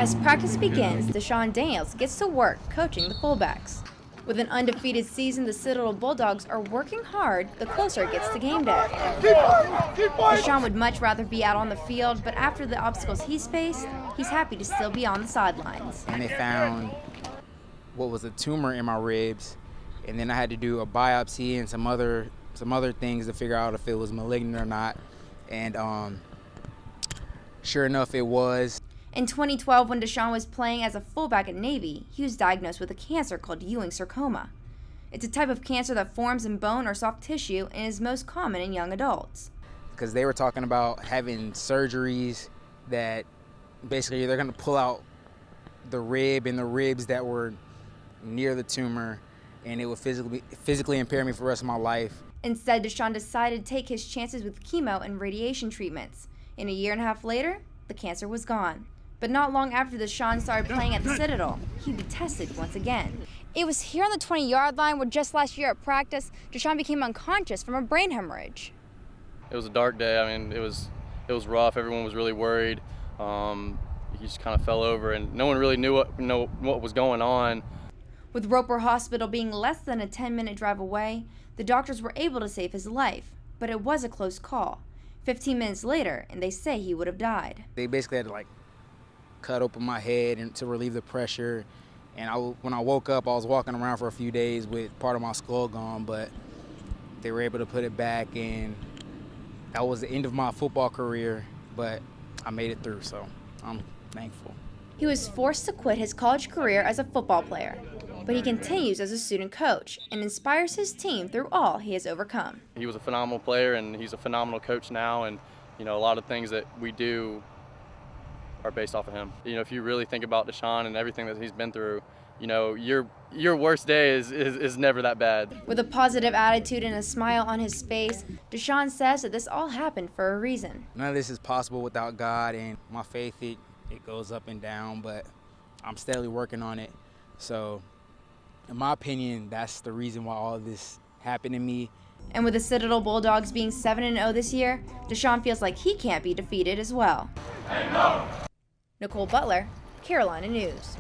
As practice begins, Deshaun Daniels gets to work coaching the fullbacks. With an undefeated season, the Citadel Bulldogs are working hard the closer it gets to game day. Deshaun would much rather be out on the field, but after the obstacles he's faced, he's happy to still be on the sidelines. And they found what was a tumor in my ribs, and then I had to do a biopsy and some other things to figure out if it was malignant or not. And sure enough, it was. In 2012, when Deshaun was playing as a fullback at Navy, he was diagnosed with a cancer called Ewing sarcoma. It's a type of cancer that forms in bone or soft tissue and is most common in young adults. Because they were talking about having surgeries that basically they're going to pull out the rib and the ribs that were near the tumor, and it would physically impair me for the rest of my life. Instead, Deshaun decided to take his chances with chemo and radiation treatments. And a year and a half later, the cancer was gone. But not long after Deshaun started playing at the Citadel, he'd be tested once again. It was here on the 20-yard line where just last year at practice, Deshaun became unconscious from a brain hemorrhage. It was a dark day. I mean, it was rough. Everyone was really worried. He just kind of fell over, and no one really knew what was going on. With Roper Hospital being less than a 10-minute drive away, the doctors were able to save his life, but it was a close call. 15 minutes later, and they say he would have died. They basically had to cut open my head and to relieve the pressure. And when I woke up, I was walking around for a few days with part of my skull gone, but they were able to put it back, and that was the end of my football career, but I made it through, so I'm thankful. He was forced to quit his college career as a football player, but he continues as a student coach and inspires his team through all he has overcome. He was a phenomenal player, and he's a phenomenal coach now, and a lot of things that we do are based off of him. If you really think about Deshaun and everything that he's been through, your worst day is never that bad. With a positive attitude and a smile on his face, Deshaun says that this all happened for a reason. None of this is possible without God, and my faith, it goes up and down, but I'm steadily working on it. So in my opinion, that's the reason why all of this happened to me. And with the Citadel Bulldogs being 7-0 this year, Deshaun feels like he can't be defeated as well. Nicole Butler, Carolina News.